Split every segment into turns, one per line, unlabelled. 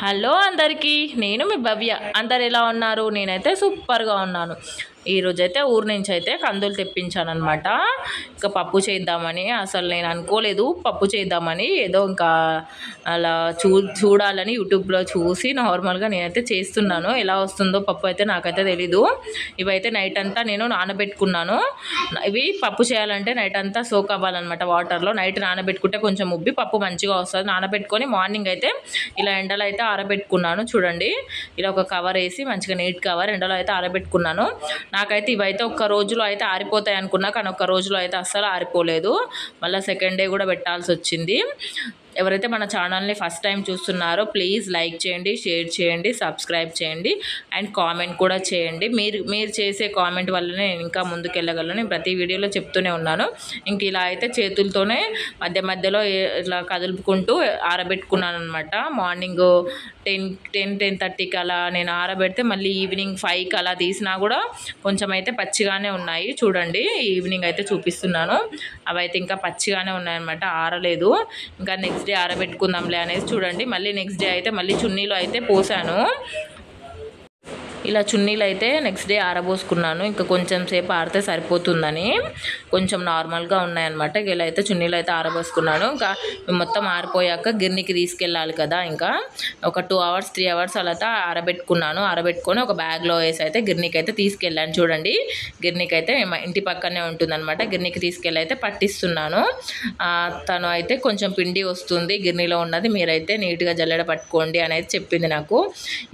Hello అందరికీ, నేను మీ భవ్య. అందరు ఎలా ఉన్నారు? నేనైతే సూపర్గా ఉన్నాను. ఈరోజైతే ఊరు నుంచి అయితే కందులు తెప్పించాను అనమాట. ఇంకా పప్పు చేద్దామని అసలు నేను అనుకోలేదు పప్పు చేద్దామని. ఏదో ఇంకా అలా చూడాలని యూట్యూబ్లో చూసి నార్మల్గా నేనైతే చేస్తున్నాను. ఎలా వస్తుందో పప్పు అయితే నాకైతే తెలీదు. ఇవైతే నైట్ అంతా నేను నానబెట్టుకున్నాను. ఇవి పప్పు చేయాలంటే నైట్ అంతా సోక్ అవ్వాలన్నమాట వాటర్లో. నైట్ నానబెట్టుకుంటే కొంచెం ఉబ్బి పప్పు మంచిగా వస్తుంది. నానబెట్టుకొని మార్నింగ్ అయితే ఇలా ఎండలో అయితే ఆరబెట్టుకున్నాను. చూడండి, ఇలా ఒక కవర్ వేసి మంచిగా నీట్ కవర్ ఎండలో అయితే ఆరబెట్టుకున్నాను. నాకైతే ఇవైతే ఒక్క రోజులో అయితే ఆరిపోతాయి అనుకున్నా, కానీ ఒక్క రోజులో అయితే అస్సలు ఆరిపోలేదు. మళ్ళీ సెకండ్ డే కూడా పెట్టాల్సి వచ్చింది. ఎవరైతే మన ఛానల్ని ఫస్ట్ టైం చూస్తున్నారో ప్లీజ్ లైక్ చేయండి, షేర్ చేయండి, సబ్స్క్రైబ్ చేయండి అండ్ కామెంట్ కూడా చేయండి. మీరు చేసే కామెంట్ వల్లనే నేను ఇంకా ముందుకెళ్ళగలను. నేను ప్రతి వీడియోలో చెప్తూనే ఉన్నాను. ఇంక ఇలా అయితే చేతులతోనే మధ్య మధ్యలో ఇట్లా కదులుపుకుంటూ ఆరబెట్టుకున్నాను అనమాట. మార్నింగ్ 10:30కి అలా నేను ఆరబెడితే మళ్ళీ ఈవినింగ్ 5కి అలా తీసినా కూడా కొంచెం అయితే పచ్చిగానే ఉన్నాయి. చూడండి, ఈవినింగ్ అయితే చూపిస్తున్నాను. అవైతే ఇంకా పచ్చిగానే ఉన్నాయన్నమాట, ఆరలేదు. ఇంకా నెక్స్ట్ డే ఆరబెట్టుకుందాంలే అనేసి చూడండి, మళ్ళీ నెక్స్ట్ డే అయితే మళ్ళీ చున్నీలో అయితే పోసాను. ఇలా చున్నీలు అయితే నెక్స్ట్ డే ఆరబోసుకున్నాను. ఇంకా కొంచెం సేపు ఆరితే సరిపోతుందని కొంచెం నార్మల్గా ఉన్నాయన్నమాట. ఇలా అయితే చున్నీలు అయితే ఆరబోసుకున్నాను. ఇంకా మొత్తం ఆరిపోయాక గిర్నీకి తీసుకెళ్ళాలి కదా, ఇంకా ఒక 2 hours 3 hours అలా ఆరబెట్టుకున్నాను. ఆరబెట్టుకొని ఒక బ్యాగ్లో వేసి అయితే గిర్నీకి అయితే తీసుకెళ్ళాను. చూడండి, గిర్నీకి అయితే మా ఇంటి పక్కనే ఉంటుందన్నమాట. గిర్నీకి తీసుకెళ్ళి అయితే పట్టిస్తున్నాను. తను అయితే కొంచెం పిండి వస్తుంది గిర్నీలో ఉన్నది, మీరైతే నీట్గా జల్లెడ పట్టుకోండి అనేది చెప్పింది నాకు.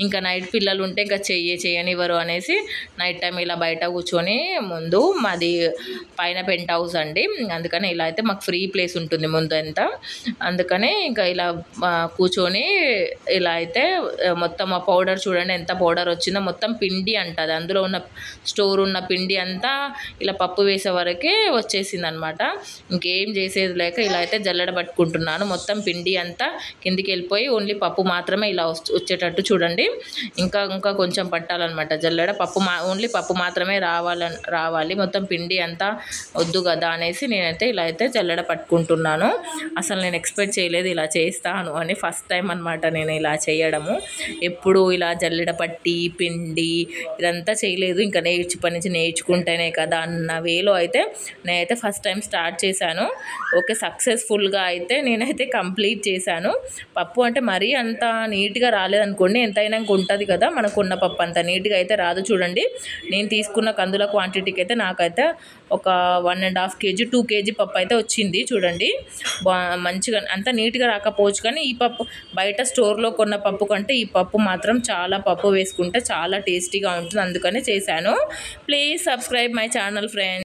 ఇంకా నైట్ పిల్లలు ఉంటే ఇంకా చేయనివ్వరు అనేసి నైట్ టైం ఇలా బయట కూర్చొని, ముందు మాది పైన పెంట్ హౌస్ అండి, అందుకని ఇలా అయితే మాకు ఫ్రీ ప్లేస్ ఉంటుంది ముందు అంతా. అందుకని ఇంకా ఇలా కూర్చొని ఇలా అయితే మొత్తం ఆ పౌడర్ చూడండి ఎంత పౌడర్ వచ్చిందో. మొత్తం పిండి అంటది, అందులో ఉన్న స్టోర్ ఉన్న పిండి అంతా ఇలా పప్పు వేసే వరకే వచ్చేసింది అనమాట. ఇంకేం చేసేది లేక ఇలా అయితే జల్లెడ పట్టుకుంటున్నాను. మొత్తం పిండి అంతా కిందికి వెళ్ళిపోయి ఓన్లీ పప్పు మాత్రమే ఇలా వచ్చేటట్టు చూడండి. ఇంకా కొంచెం పట్టాలన్నమాట జల్లెడ. ఓన్లీ పప్పు మాత్రమే రావాలి, మొత్తం పిండి అంతా వద్దు కదా అనేసి నేనైతే ఇలా అయితే జల్లెడ పట్టుకుంటున్నాను. అసలు నేను ఎక్స్పెక్ట్ చేయలేదు ఇలా చేస్తాను అని. ఫస్ట్ టైం అనమాట నేను ఇలా చేయడము. ఎప్పుడు ఇలా జల్లెడ పట్టి పిండి ఇదంతా చేయలేదు. ఇంకా నుంచి నేర్చుకుంటేనే కదా అన్న వేలో అయితే నేనైతే ఫస్ట్ టైం స్టార్ట్ చేశాను. ఓకే, సక్సెస్ఫుల్గా అయితే నేనైతే కంప్లీట్ చేశాను. పప్పు అంటే మరీ అంత నీట్గా రాలేదనుకోండి, ఎంతైనా ఉంటుంది కదా మనకున్న పప్పు అంత నీట్గా అయితే రాదు. చూడండి, నేను తీసుకున్న కందుల క్వాంటిటీకి అయితే నాకైతే ఒక 1.5 kg 2 kg పప్పు అయితే వచ్చింది. చూడండి, మంచిగా అంత నీట్గా రాకపోవచ్చు, కానీ ఈ పప్పు బయట స్టోర్లో కొన్న పప్పు కంటే ఈ పప్పు మాత్రం చాలా పప్పు వేసుకుంటే చాలా టేస్టీగా ఉంటుంది. అందుకనే చేశాను. Please subscribe my channel friends.